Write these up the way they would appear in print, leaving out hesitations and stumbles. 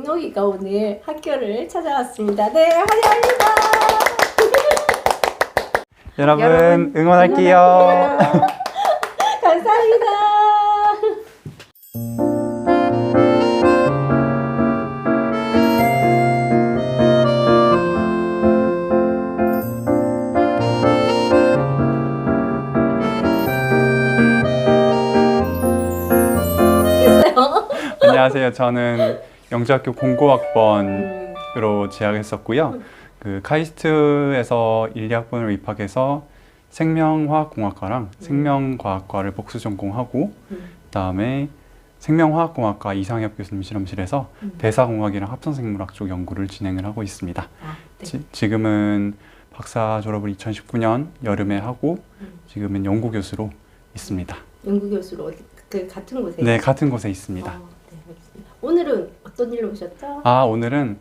건옥이가 오늘 학교를 찾아왔습니다. 네, 환영합니다. 여러분 응원할게요. 감사합니다. 안녕하세요. 저는 영재학교 공고학번으로 재학했었고요. 그 카이스트에서 1, 2학번으로 입학해서 생명화학공학과랑 생명과학과를 복수 전공하고 그다음에 생명화학공학과 이상엽 교수님 실험실에서 대사공학이랑 합성생물학 쪽 연구를 진행을 하고 있습니다. 네. 지금은 박사 졸업을 2019년 여름에 하고 지금은 연구교수로 있습니다. 연구교수로 어디, 같은 곳에? 네, 같은 곳에 있습니다. 네, 알겠습니다. 오늘은 어떤 일로 오셨죠? 오늘은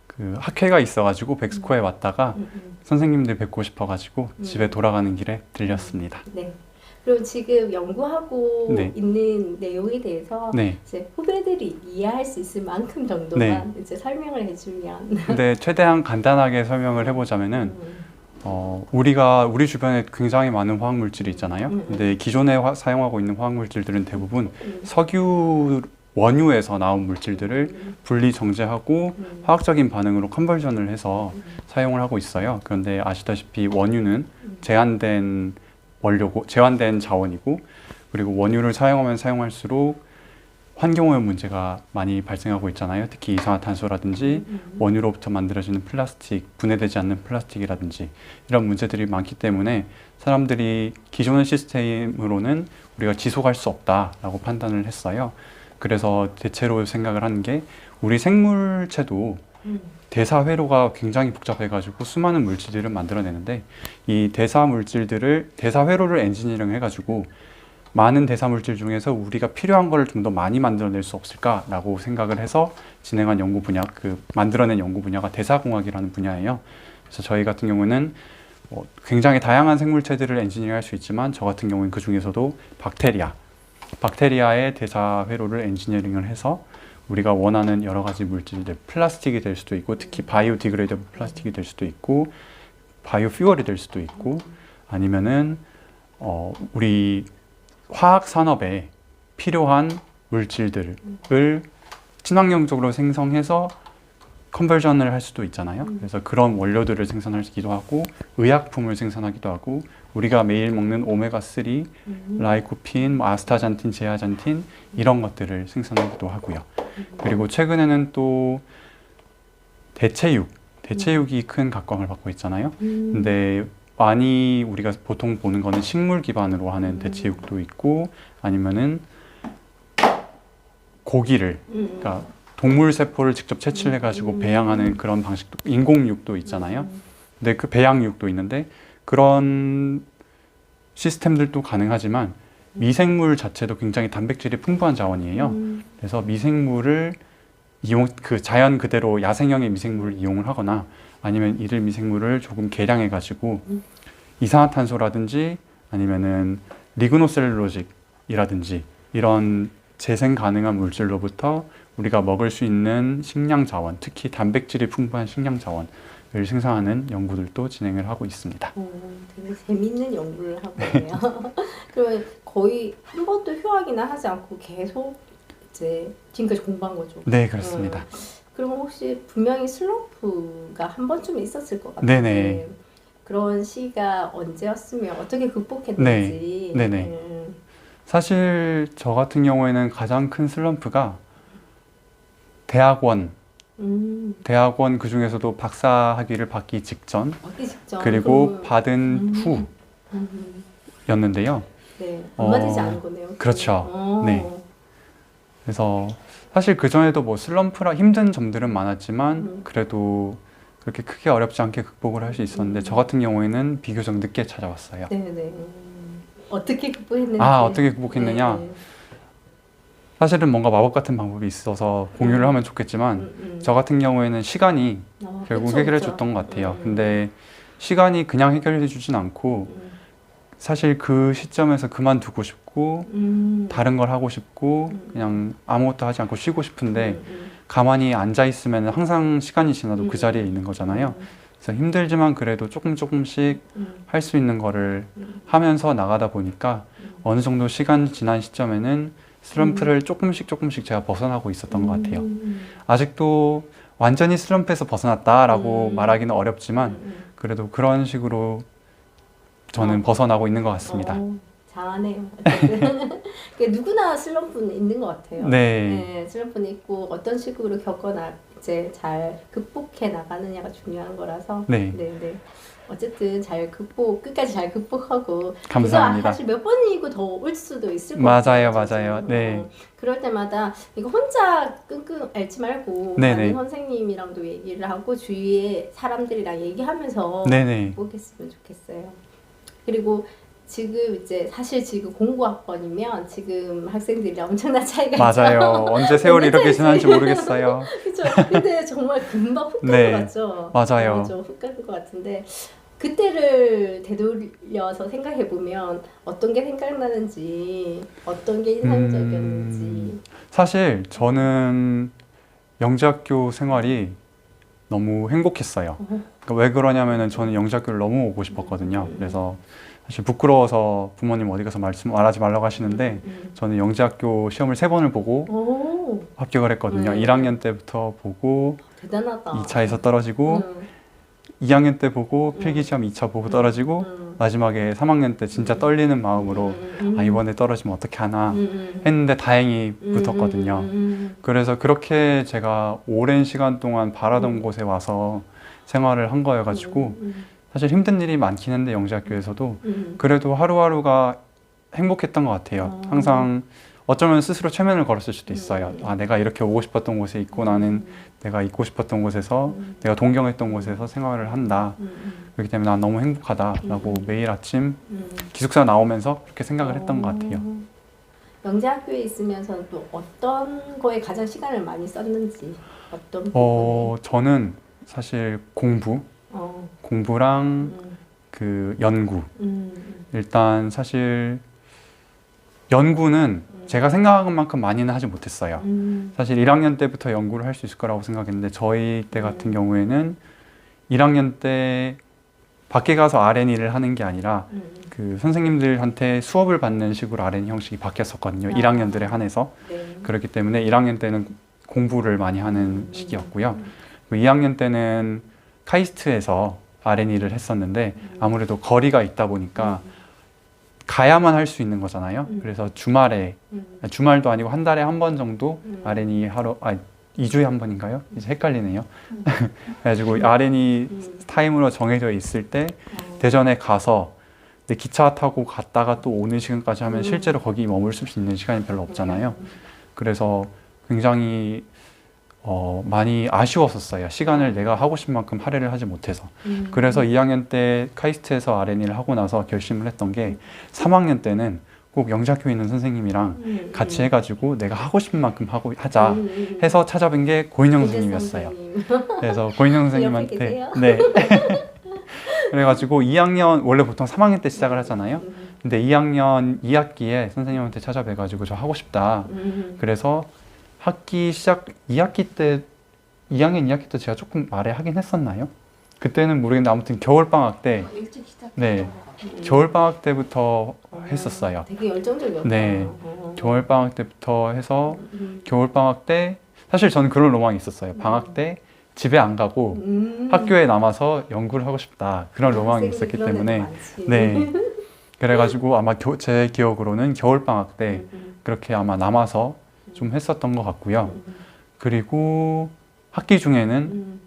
그 학회가 있어가지고 백스코에 왔다가 선생님들 뵙고 싶어가지고 집에 돌아가는 길에 들렸습니다. 네. 그럼 지금 연구하고 네. 있는 내용에 대해서 네. 이제 후배들이 이해할 수 있을 만큼 정도만 이제 설명을 해주면. 근데 최대한 간단하게 설명을 해보자면은 우리 주변에 굉장히 많은 화학 물질이 있잖아요. 근데 기존에 사용하고 있는 화학 물질들은 대부분 석유 원유에서 나온 물질들을 분리 정제하고 화학적인 반응으로 컨버전을 해서 사용을 하고 있어요. 그런데 아시다시피 원유는 제한된 원료고 제한된 자원이고, 그리고 원유를 사용하면 사용할수록 환경오염 문제가 많이 발생하고 있잖아요. 특히 이산화탄소라든지 원유로부터 만들어지는 플라스틱, 분해되지 않는 플라스틱이라든지 이런 문제들이 많기 때문에 사람들이 기존의 시스템으로는 우리가 지속할 수 없다라고 판단을 했어요. 그래서 대체로 생각을 하는 게 우리 생물체도 대사회로가 굉장히 복잡해가지고 수많은 물질들을 만들어내는데 이 대사회로를 엔지니어링 해가지고 많은 대사물질 중에서 우리가 필요한 걸 좀 더 많이 만들어낼 수 없을까라고 생각을 해서 진행한 연구 분야, 만들어낸 연구 분야가 대사공학이라는 분야예요. 그래서 저희 같은 경우는 굉장히 다양한 생물체들을 엔지니어링 할 수 있지만 저 같은 경우는 그 중에서도 박테리아의 대사회로를 엔지니어링을 해서 우리가 원하는 여러 가지 물질들, 플라스틱이 될 수도 있고, 특히 바이오디그레이더블 플라스틱이 될 수도 있고, 바이오퓨얼이 될 수도 있고, 아니면은 우리 화학 산업에 필요한 물질들을 친환경적으로 생성해서 컨버전을 할 수도 있잖아요. 그래서 그런 원료들을 생산하기도 하고, 의약품을 생산하기도 하고, 우리가 매일 먹는 오메가3, 라이코핀, 아스타잔틴, 제아잔틴 이런 것들을 생산하기도 하고요. 그리고 최근에는 또 대체육이 큰 각광을 받고 있잖아요. 근데 많이 우리가 보통 보는 거는 식물 기반으로 하는 대체육도 있고, 아니면은 고기를, 그러니까 동물 세포를 직접 채취를 해가지고 배양하는 그런 방식도, 인공육도 있잖아요. 근데 그 배양육도 있는데 그런 시스템들도 가능하지만 미생물 자체도 굉장히 단백질이 풍부한 자원이에요. 그래서 미생물을 자연 그대로 야생형의 미생물을 이용을 하거나 아니면 이들 미생물을 조금 개량해가지고 이산화탄소라든지 아니면은 리그노셀룰로직이라든지 이런 재생 가능한 물질로부터 우리가 먹을 수 있는 식량 자원, 특히 단백질이 풍부한 식량 자원을 생산하는 연구들도 진행을 하고 있습니다. 되게 재밌는 연구를 하고 있네요. 그러면 거의 한 번도 휴학이나 하지 않고 계속 이제 지금까지 공부한 거죠? 네, 그렇습니다. 그럼 혹시 분명히 슬럼프가 한 번쯤 있었을 것 같은데 네네. 그런 시기가 언제였으며 어떻게 극복했는지. 네네. 사실 저 같은 경우에는 가장 큰 슬럼프가 대학원 그 중에서도 박사 학위를 받기 직전, 그리고 받은 후였는데요. 네, 얼마 되지 않은 거네요. 그렇죠. 네. 그래서 사실 그 전에도 뭐 슬럼프라 힘든 점들은 많았지만 그래도 그렇게 크게 어렵지 않게 극복을 할 수 있었는데 저 같은 경우에는 비교적 늦게 찾아왔어요. 네네. 어떻게 극복했는지. 어떻게 극복했느냐? 네. 사실은 뭔가 마법 같은 방법이 있어서 공유를 하면 좋겠지만 저 같은 경우에는 시간이 결국 그쵸, 해결해 그쵸. 줬던 것 같아요. 근데 시간이 그냥 해결해 주진 않고 사실 그 시점에서 그만두고 싶고 다른 걸 하고 싶고 그냥 아무것도 하지 않고 쉬고 싶은데 가만히 앉아 있으면 항상 시간이 지나도 그 자리에 있는 거잖아요. 그래서 힘들지만 그래도 조금씩 할 수 있는 거를 하면서 나가다 보니까 어느 정도 시간 지난 시점에는 슬럼프를 조금씩 제가 벗어나고 있었던 것 같아요. 아직도 완전히 슬럼프에서 벗어났다라고 말하기는 어렵지만 그래도 그런 식으로 저는 벗어나고 있는 것 같습니다. 잘하네요. 어쨌든 누구나 슬럼프는 있는 것 같아요. 네. 슬럼프는 있고 어떤 식으로 겪어나 이제 잘 극복해 나가느냐가 중요한 거라서. 네. 어쨌든 끝까지 잘 극복하고. 감사합니다. 사실 몇 번이고 더 올 수도 있을 것 같아요. 같아요. 맞아요. 네. 그럴 때마다 이거 혼자 끙끙 앓지 말고 많은 선생님이랑도 얘기를 하고 주위에 사람들이랑 얘기하면서 극복했으면 좋겠어요. 그리고 지금 이제 사실 지금 공부학번이면 지금 학생들이랑 엄청난 차이가 맞아요. 있죠. 언제 세월이 이렇게 지난지 모르겠어요. 그렇죠. 근데 정말 금방 훅 가는 것 같죠. 맞아요. 훅 가는 것 같은데 그때를 되돌려서 생각해 보면 어떤 게 생각나는지, 어떤 게 인상적이었는지. 사실 저는 영재학교 생활이 너무 행복했어요. 그러니까 왜 그러냐면은 저는 영재학교를 너무 오고 싶었거든요. 그래서 사실 부끄러워서 부모님 어디 가서 말하지 말라고 하시는데 저는 영재학교 시험을 3번을 보고 합격을 했거든요. 1학년 때부터 보고 대단하다. 2차에서 떨어지고 2학년 때 보고 필기시험 2차 보고 떨어지고 마지막에 3학년 때 진짜 떨리는 마음으로 이번에 떨어지면 어떻게 하나 했는데 다행히 붙었거든요. 그래서 그렇게 제가 오랜 시간 동안 바라던 곳에 와서 생활을 한 거여가지고 사실 힘든 일이 많긴 한데 영재학교에서도 그래도 하루하루가 행복했던 것 같아요. 항상 어쩌면 스스로 최면을 걸었을 수도 있어요. 내가 이렇게 오고 싶었던 곳에 있고 나는 내가 있고 싶었던 곳에서 내가 동경했던 곳에서 생활을 한다. 그렇기 때문에 난 너무 행복하다라고 매일 아침 기숙사 나오면서 그렇게 생각을 했던 것 같아요. 영재학교에 있으면서는 또 어떤 거에 가장 시간을 많이 썼는지 어떤 부분에? 저는 사실 공부랑 그 연구. 일단 사실 연구는 제가 생각한 만큼 많이는 하지 못했어요. 사실 1학년 때부터 연구를 할 수 있을 거라고 생각했는데 저희 때 같은 경우에는 1학년 때 밖에 가서 R&E를 하는 게 아니라 그 선생님들한테 수업을 받는 식으로 R&E 형식이 바뀌었었거든요. 1학년들에 한해서. 그렇기 때문에 1학년 때는 공부를 많이 하는 시기였고요. 2학년 때는 카이스트에서 R&E를 했었는데 아무래도 거리가 있다 보니까 가야만 할 수 있는 거잖아요. 그래서 주말도 아니고 한 달에 한 번 정도 R&E 2주에 한 번인가요? 이제 헷갈리네요. 그래가지고 R&E 타임으로 정해져 있을 때 대전에 가서 기차 타고 갔다가 또 오는 시간까지 하면 실제로 거기 머물 수 있는 시간이 별로 없잖아요. 그래서 굉장히 많이 아쉬웠었어요. 시간을 내가 하고 싶은 만큼 할애를 하지 못해서. 그래서 2학년 때 카이스트에서 R&E를 하고 나서 결심을 했던 게 3학년 때는 꼭 영재학교에 있는 선생님이랑 같이 해가지고 내가 하고 싶은 만큼 하자 해서 찾아뵌 게 고인영 선생님이었어요. 그래서 고인영 선생님한테 그래가지고 2학년 원래 보통 3학년 때 시작을 하잖아요. 근데 2학년 2학기에 선생님한테 찾아뵈가지고 저 하고 싶다. 그래서 학기 시작 2학기 때 2학년 2학기 때 제가 조금 하긴 했었나요? 그때는 모르겠는데 아무튼 겨울방학 때 일찍 시작했던 것 같아요. 겨울방학 때부터 했었어요. 되게 열정적이었다. 네. 겨울방학 때부터 해서 겨울방학 때 사실 저는 그런 로망이 있었어요. 방학 때 집에 안 가고 학교에 남아서 연구를 하고 싶다. 그런 로망이 있었기 때문에 그래가지고 아마 제 기억으로는 겨울방학 때 그렇게 아마 남아서 좀 했었던 것 같고요. 그리고 학기 중에는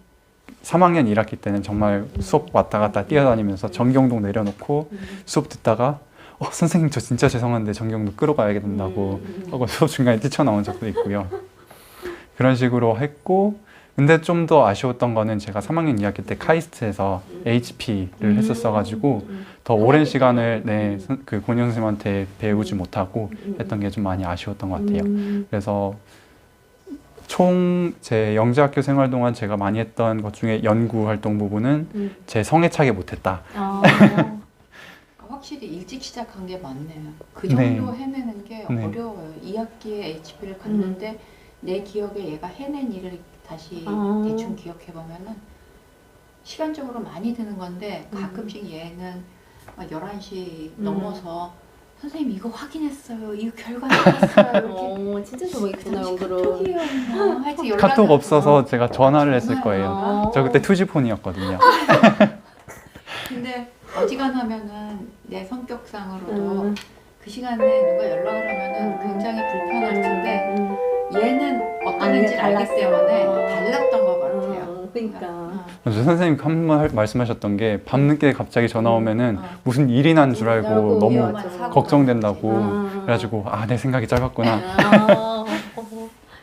3학년 1학기 때는 정말 수업 왔다 갔다 뛰어다니면서 전경동 내려놓고 수업 듣다가 선생님 저 진짜 죄송한데 전경동 끌어가야 된다고 하고 수업 중간에 뛰쳐나온 적도 있고요. 그런 식으로 했고 근데 좀 더 아쉬웠던 거는 제가 3학년 2학기 때 카이스트에서 HP를 했었어가지고 더 오랜 시간을 그 고인영 선생님한테 배우지 못하고 했던 게 좀 많이 아쉬웠던 것 같아요. 그래서 총 제 영재학교 생활 동안 제가 많이 했던 것 중에 연구 활동 부분은 제 성에 차게 못했다. 확실히 일찍 시작한 게 맞네요. 그 정도 헤매는 게 어려워요. 2학기에 HP를 갔는데 내 기억에 얘가 해낸 일을 다시 대충 기억해 보면은 시간적으로 많이 드는 건데 가끔씩 얘는 막 11시 넘어서 선생님 이거 확인했어요. 이 결과 나왔어요. 진짜 좋아했구나. 카톡이에요. 하여튼 연락이 카톡 없어서 제가 전화를 했을 거예요. 저 그때 투지폰이었거든요. 근데 어지간하면은 내 성격상으로도 그 시간에 누가 연락을 하면은 굉장히 불편할 텐데 얘는 어떤 애인지 알기 때문에 달랐던 것 같아요. 그러니까. 선생님 한 번 말씀하셨던 게 밤늦게 갑자기 전화 오면은 무슨 일이 난 줄 알고 너무 걱정된다고. 그래가지고 내 생각이 짧았구나.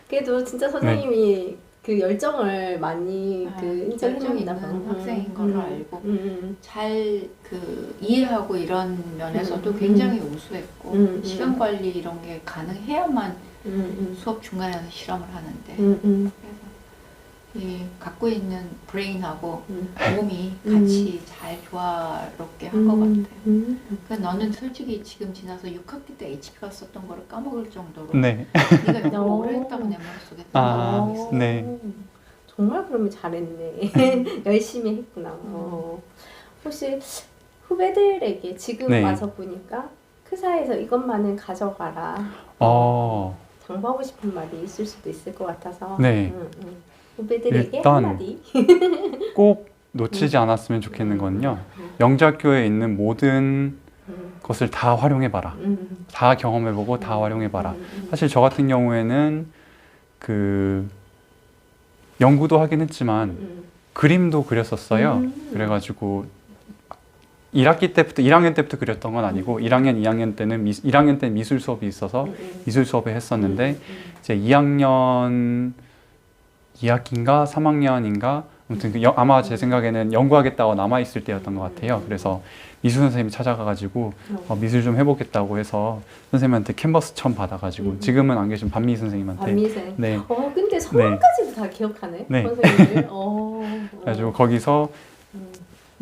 그래도 진짜 선생님이 그 열정을 많이 인정해줍니다. 학생인 걸로 알고 잘 이해하고 이런 면에서도 굉장히 우수했고 시간 관리 이런 게 가능해야만 수업 중간에서 실험을 하는데 그래서 이 갖고 있는 브레인하고 몸이 같이 잘 조화롭게 한 것 같아요. 그러니까 너는 솔직히 지금 지나서 6학기 때 HP가 썼던 거를 까먹을 정도로 네가 영어를 오래 했다고 내 머릿속에 네. 정말 그러면 잘했네. 열심히 했구나. 혹시 후배들에게 지금 와서 보니까 크사에서 이것만은 가져가라. 당부하고 싶은 말이 있을 수도 있을 것 같아서. 후배들에게 일단 한마디. 꼭 놓치지 않았으면 좋겠는 건요. 영재학교에 있는 모든 것을 다 활용해봐라. 다 경험해보고 다 활용해봐라. 사실 저 같은 경우에는 연구도 하긴 했지만 그림도 그렸었어요. 그래가지고 1학년 때부터 그렸던 건 아니고 1학년, 2학년 때는 1학년 때는 미술 수업이 있어서 미술 수업을 했었는데 이제 2학년 2학기인가 3학년인가 아무튼 아마 제 생각에는 연구하겠다고 남아있을 때였던 것 같아요. 그래서 미술 선생님이 찾아가가지고 미술 좀 해보겠다고 해서 선생님한테 캔버스 처음 받아가지고 지금은 안 계신 반미 선생님한테 반미생. 네. 근데 성함까지도 다 기억하네. 선생님들. 그래가지고 거기서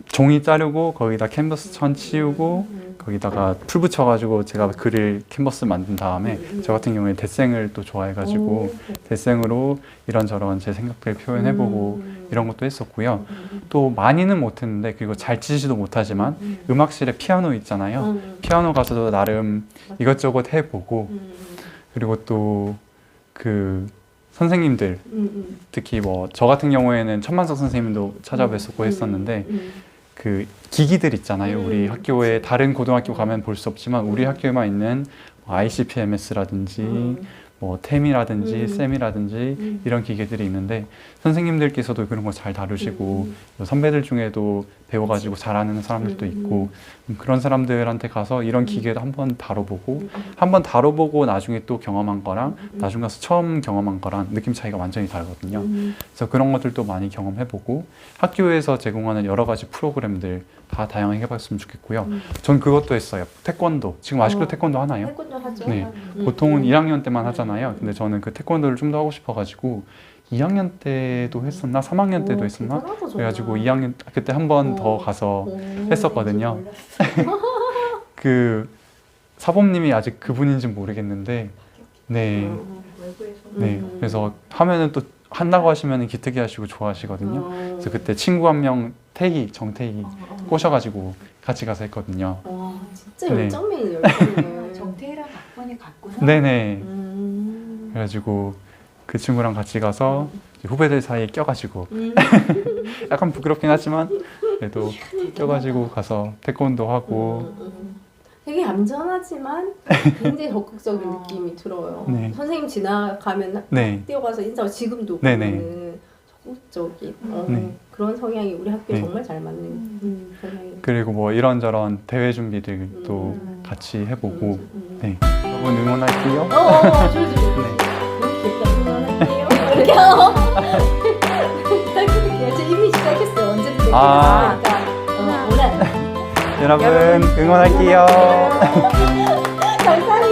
종이 자르고 거기다 캔버스 천 치우고 거기다가 풀 붙여가지고 제가 글을 캔버스 만든 다음에 저 같은 경우에 데생을 또 좋아해가지고 데생으로 이런저런 제 생각들 표현해보고 이런 것도 했었고요. 또 많이는 못했는데 그리고 잘 치지도 못하지만 음악실에 피아노 있잖아요. 피아노 가서도 나름 이것저것 해보고 그리고 또 선생님들 특히 저 같은 경우에는 천만석 선생님도 찾아뵀었고 했었는데 기기들 있잖아요. 우리 학교에 다른 고등학교 가면 볼 수 없지만 우리 학교에만 있는 ICP-MS라든지 템이라든지 쌤이라든지 이런 기계들이 있는데 선생님들께서도 그런 거 잘 다루시고 선배들 중에도 배워가지고 잘하는 사람들도 있고 그런 사람들한테 가서 이런 기계도 한번 다뤄보고 나중에 또 경험한 거랑 나중 가서 처음 경험한 거랑 느낌 차이가 완전히 다르거든요. 그래서 그런 것들도 많이 경험해보고 학교에서 제공하는 여러 가지 프로그램들 다 다양하게 해봤으면 좋겠고요. 전 그것도 했어요. 태권도. 지금 아직도 태권도 하나요? 태권도 하죠. 네. 보통은 1학년 때만 하잖아요. 근데 저는 그 태권도를 좀 더 하고 싶어가지고 2학년 때도 했었나? 3학년 때도 했었나? 그래가지고 2학년 그때 한 번 더 가서 했었거든요. 사범님이 아직 그분인지 모르겠는데 네. 그래서 하면은 또 한다고 하시면 기특해 하시고 좋아하시거든요. 그래서 그때 친구 한 명 정태희 꼬셔가지고 같이 가서 했거든요. 와, 진짜 열정맨이 열정이에요. 정태희랑 각본이 같구나. 네네. 그래가지고 그 친구랑 같이 가서 후배들 사이에 껴가지고 약간 부끄럽긴 하지만 그래도 껴가지고 가서 태권도 하고 되게 얌전하지만 굉장히 적극적인 느낌이 들어요. 선생님 지나가면 뛰어가서 인사하고 지금도 보면은 적극적인 그런 성향이 우리 학교에 정말 잘 맞는 성향이에요. 그리고 이런저런 대회 준비들도 같이 해보고 여러분 응원할게요. 이렇게요. 부탁드릴게요. 저 이미 시작했어요. 언제든 되겠으니까. 오늘 여러분 응원할게요. 감사합니다.